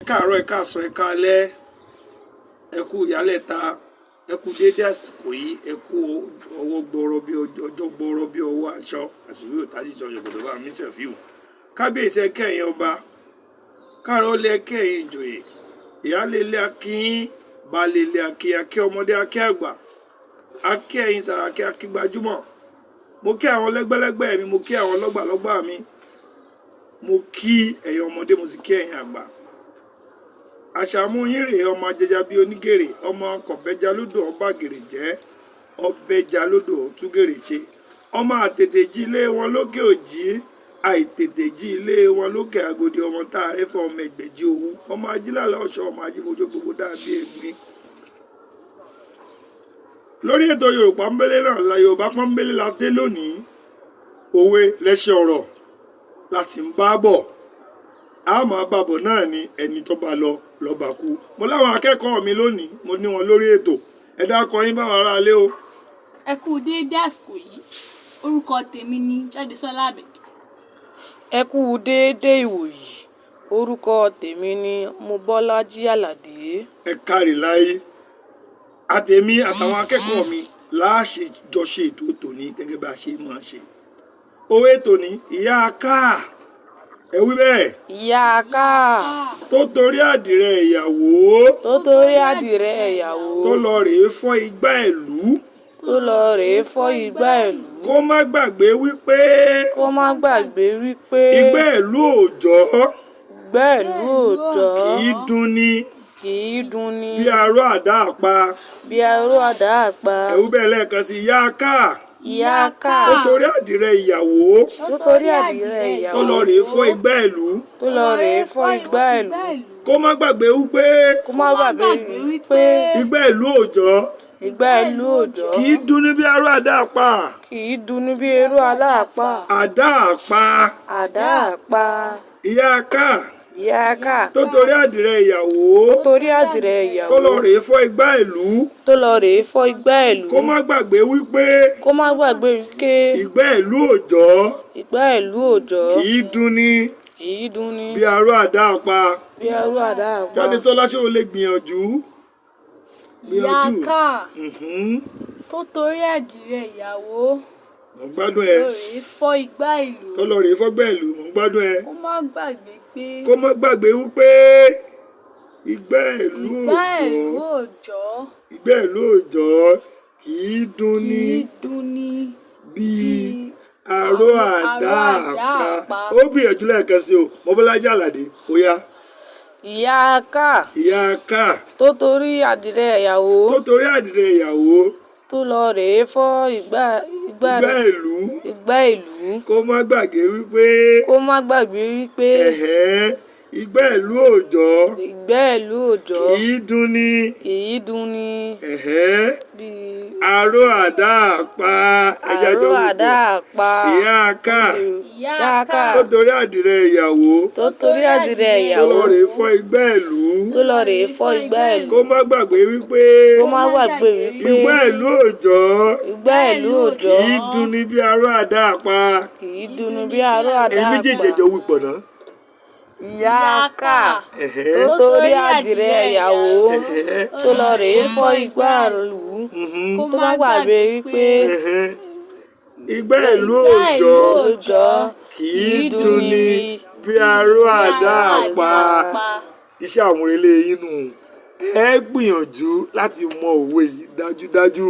káàárọ̀ ẹ káàsán ẹ káalẹ́ ẹ kú ìyálẹ̀ta ẹ kú déédé àsìkò yìí ẹ kú ọwọ́ gbọrọ bí ọjọ́ gbọrọ bí ọwọ́ aṣọ àsìkò òtájíjọ yọ̀gbọ̀dọ̀ bá mi ṣẹ̀fíù kábíyèsí ẹ kẹ́yìn ọba káàárọ̀ lẹ kẹ́yìn ìjòyè ìyálélé akíyín balẹ̀lẹ̀ akí akí ọmọdé akí àgbà akí ẹ̀yin sàràkí akí gbajúmọ̀ mo kí àwọn lẹ́gbẹ́lẹ́gbẹ́ mi mo kí àwọn lọ́gbàlọ́gbà mi mo kí ẹ̀yin ọmọdé mo sì kí ẹ̀yin àgbà àṣàmú yín rèé ọmọ ajẹjà bíi onígèrè ọmọ kọ̀bẹ́jà lódò ọba gèrè jẹ́ ọbẹ̀jà lódò túgèrè ṣe ọmọ àtètè jí ilé wọn lókè òjì àìtètè jí ilé wọn lókè àgòdì ọmọ tá a rẹ fọ ọmọ ẹgbẹ̀jì owó ọmọ ajílàlà ọ̀ṣọ́ ọmọ ajífojú gbogbo dàbí ẹ̀gbin. lórí ètò yorùbá pọ́nbélé náà la yorùbá pọ́nbélé la dé lónìí òwe lẹ́sẹ̀ ọ̀rọ̀ la sì ń bá bọ̀ a máa bàbọ̀ náà ni ẹni tó bá lọ lọ́ba kú mo láwọn akẹ́kọ̀ọ́ mi lónìí mo ní wọn lórí ètò ẹ dákọ yín báwọn ará ilé o. ẹ kú déédé àsìkò yìí orúkọ tèmi ni Jádesọ́lá Àbẹ̀kẹ́. ẹ kú déédé ìwòyí orúkọ tèmi ni Mobọ́lájí Àlàdé. ẹ kárí láyé àtèmi àtàwọn akẹ́kọ̀ọ́ mi láàṣẹ jọ ṣe ètò tòní gẹ́gẹ́ bá a ṣe máa ṣe òwe tòní ìyá káà ẹ wí bẹ́ẹ̀. ìyá káà tó torí àdìrẹ ìyàwó. tó torí àdìrẹ ìyàwó. tó lọ rèé fọ́ igbá ìlú. tó lọ rèé fọ́ igbá ìlú. kó má gbàgbé wípé. kó má gbàgbé wípé. igbá ìlú òòjọ́. igbá ìlú òòjọ́. kì í dùn ni. kì í dùn ni. bí aró àdá àpá. bí aró àdá àpá. ẹ wí bẹ́ẹ̀ lẹ́ẹ̀kan sí ìyá káà. ìyá káà. tó torí àdìrẹ ìyàwó. tó torí àdìrẹ ìyàwó. tó lọ rèé fọ́ igbá ìlú. tó lọ rèé fọ́ igbá ìlú. kó má gbàgbé wípé. kó má gbàgbé wípé. igbá ìlú òòjọ́. igbá ìlú òòjọ́. kì í dùn ní bí aró àdá àpá. kì í dùn ní bí aró àdá àpá. àdá àpá. àdá àpá. ìyá káà. ìyá káà. tó torí àdìrẹ ìyàwó. tó torí àdìrẹ ìyàwó. tó lọ rèé fọ́ igbá ìlú. tó lọ rèé fọ́ igbá ìlú. kó má gbàgbé wípé. kó má gbàgbé wípé. igbá ìlú òòjọ́. igbá ìlú òòjọ́. kì í dùn ni. kì í dùn ni. bí aró àdá àpá. bí aró àdá àpá. Jádesọ́lá ṣé o lè gbìyànjú. ìyá káà tó torí àdìrẹ ìyàwó. mo ń gbádùn ẹ. lọ rèé fọ́ igbá ìlú. tó lọ rèé fọ́ igbá ìlú mo ń gbádùn ẹ. kó má gbàgbé pé. kó má gbàgbé wípé. igbá ìlú òòjọ́. igbá ìlú òòjọ́ kì í dùn kì ni. í dùn ni. bí aró àdá àpá. ó gbìyànjú lẹ́ẹ̀kan sí o Mobọ́lájí Àlàdé ó yá. ìyá káà. ìyá káà. tó torí àdìrẹ ìyàwó. tó torí àdìrẹ ìyàwó. tó lọ rèé fọ́ igbá ìlú. igbá ìlú. kó má gbàgbé wípé. kó má gbàgbé wípé. igbá ìlú òòjọ́. igbá ìlú òòjọ́. kì í dùn ni. kì í dùn ni. bí aró àdá àpá. aró àdá àpá. ìyá káà. ìyá káà. tó torí àdìrẹ ìyàwó. tó torí àdìrẹ tó ìyàwó. lọ rèé fọ́ igbá ìlú. tó lọ rèé fọ́ igbá ìlú. kó má gbàgbé wípé. kó má gbàgbé wípé. igbá ìlú òòjọ́. igbá ìlú òòjọ́. kì í dùn ni bí aró àdá àpá. kì í dùn ni bí aró àdá àpá. èyí méjèèjì ẹjọ wí pọ̀ náà. ìyá káà. tó torí àdìrẹ ìyàwó. tó lọ rèé fọ́ igbá ìlú. kó má gbàgbé wípé. igbá ìlú òòjọ́ kì í dùn ni bí aró àdá àpá. iṣẹ́ àmúrelé yín nù ẹ gbìyànjú láti mọ òwe yìí dájúdájú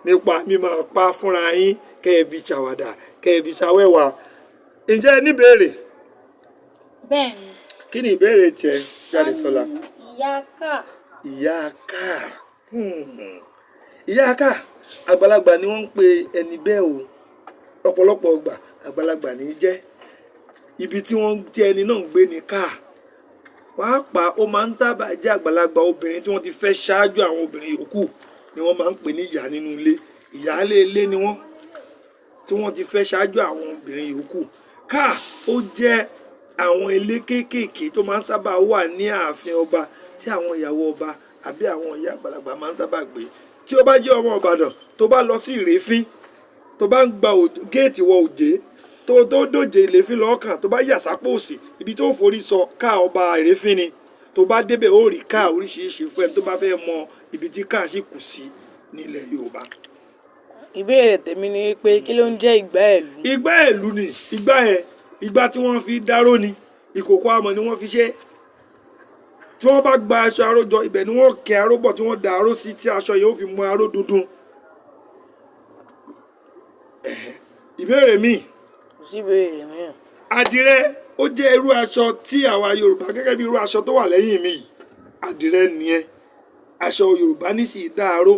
nípa mímọ̀ pa fúnra yín kẹ́ẹ̀bí ṣàwàdà kẹ́ẹ̀bí ṣàwẹ̀wà. ǹjẹ́ ẹ ní ìbéèrè? bẹ́ẹ̀ni. kí ni ìbéèrè tiẹ̀ Jádesọ́lá? ìyá káà. ìyá káà. ìyá káà àgbàlagbà ni wọ́n ń pe ẹni bẹ́ẹ̀ o ọ̀pọ̀lọpọ̀ ọgbà àgbàlagbà ní í jẹ́ ibi tí wọ́n tí ẹni náà ń gbé ní káà pàápàá ó máa ń sábà jẹ́ àgbàlagbà obìnrin tí wọ́n ti fẹ́ ṣáájú àwọn obìnrin yòókù ni wọ́n máa ń pè ní ìyá nínú ilé ìyáálé ilé ni wọ́n tí wọ́n ti fẹ́ ṣáájú àwọn obìnrin yòókù. káà ó jẹ́ àwọn ilé kéékèèké tó máa ń sábà wà ní ààfin ọba tí àwọn ìyàwó ọba àbí àwọn ìyá àgbàlagbà máa ń sábà gbé. tí ó bá jẹ́ ọmọ Ìbàdàn tó bá lọ sí Ìrèfín tó bá ń gba géètì wọ Òjé tó dòjé Ìléfín lọ́ọ̀kan tó bá yà sápò òsì ibi tó forí sọ ká ọba Ìrèfín ni tó bá débẹ̀ ó rí káà oríṣiríṣi fún ẹni tó bá fẹ́ mọ ibi tí káà sì kù sí nílẹ̀ Yorùbá. ìbéèrè tèmi ni pé kí ló ń jẹ́ ìgbà ẹ̀lú. Ìgbà ẹ̀lú ni ìgbà yẹn ìgbà tí wọ́n fi dáró ni ìkòkò amọ̀ ni wọ́n fi ṣe. Tí wọ́n bá gba aṣọ aró jọ ibẹ̀ ni wọ́n kẹ aró bọ̀ tí wọ́n da aró sí tí aṣọ yẹn ó fi mú aró dúndún. Ìbéèrè mi. kò sí ìbéèrè mìíràn. Àdìrẹ ó jẹ́ irú aṣọ tí àwa Yorùbá gẹ́gẹ́ bí irú aṣọ tó wà lẹ́yìn mi yìí àdìrẹ nìyẹn aṣọ Yorùbá ní sì dá aró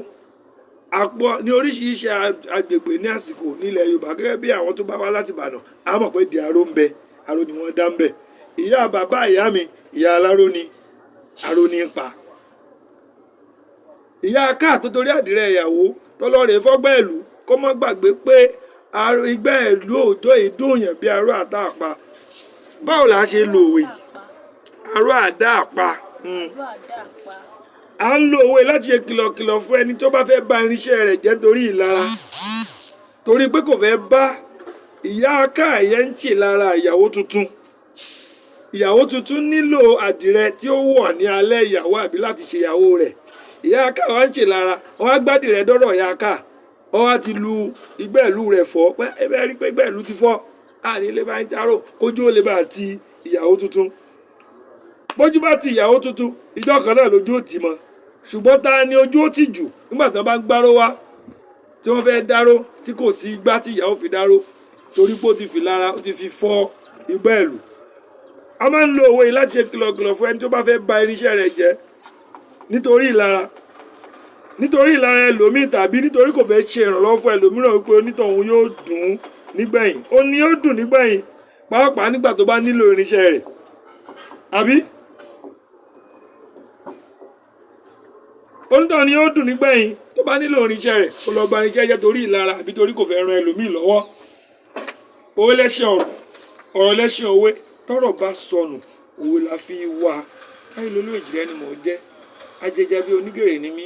àpọ̀ ní oríṣiríṣi agbègbè ní àsìkò nílẹ̀ Yorùbá gẹ́gẹ́ bí àwọn tó bá wá láti Ìbàdàn a mọ̀ pé di aró ń bẹ aró ni wọ́n dá ń bẹ ìyá bàbá ìyá mi ìyá aláró ni aró ní pa ìyá káà tó torí àdìrẹ ìyàwó tọlọ́rẹ̀ fọ́gbẹ́ ìlú kó má gbàgbé pé ìgbà ìlú òjò ìdóòyàn bí aró àdá àpá báwo la ṣe lo òwe aró àdá àpá à ń lo òwe láti ṣe kìlọ̀kìlọ̀ fún ẹni tó bá fẹ́ bà irinṣẹ́ rẹ̀ jẹ́ torí ìlara torí pé kò fẹ́ bá ìyá káà yẹn ń ṣe lára ìyàwó tuntun nílò àdìrẹ tí ó wọ̀ ní alẹ́ ìyàwó àbí láti ṣe ìyàwó rẹ̀ ìyá káà wá ń ṣe lára wọ́n á gbádìrẹ dọ́rọ̀ ìyá káà wọ́n á ti lu ìgbẹ́ẹ̀lú rẹ̀ fọ́ pé ẹbẹ́ rí pé ìgbẹ́ẹ̀lú ti fọ́ àní ilé bá ń tarò kójú ó lè bá ti ìyàwó tuntun bójú bá ti ìyàwó tuntun ìjọ kan náà lójú ó tì mọ́ ṣùgbọ́n ta ni ojú ó tì jù nígbà tí wọ́n bá ń gbárò wá tí wọ́n fẹ́ dárò tí kò sí igbá tí ìyàwó fi dárò torí pé ó ti fi lára ó ti fi fọ́ ìgbẹ́ẹ̀lú a máa ń lo òwe yìí láti ṣe kìlọ̀kìlọ̀ fún ẹni tó bá fẹ́ bà irinṣẹ́ rẹ̀ jẹ́ nítorí ìlara ẹlòmíì tàbí nítorí kò fẹ́ ṣe ìrànlọ́wọ́ fún ẹlòmíràn wípé onítọ̀hún yóò dùn nígbẹ̀yìn ó ní yóò dùn nígbẹ̀yìn pàápàá nígbà tó bá nílò irinṣẹ́ rẹ̀ àbí onítọ̀hún ni yóò dùn nígbẹ̀yìn tó bá nílò irinṣẹ́ rẹ̀ kó lọ bà irinṣẹ́ jẹ́ torí ìlara àbí torí kò fẹ́ ran ẹlòmíì lọ́wọ́ òwe lẹ́ṣin ọ̀rọ̀ lẹ́ṣin òwe tọ́rọ̀ bá sọnù òwe la fi wá Táyélolú Èjìrẹ́ ni mò ń jẹ́ ajẹjẹ bí onígèrè ni mí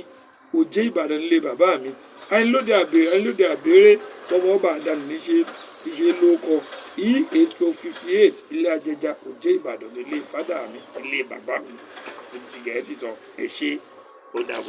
òjé Ìbàdàn nílé bàbá mi àyìnlóde àbèrè tọmọ ọba àdánù níṣe lóko E858 ilé ajẹjà òjé Ìbàdàn nílé fádà mi ilé bàbá mi ètùtù Gẹ̀ẹ́sì sọ ẹ ṣé ó dàbọ̀.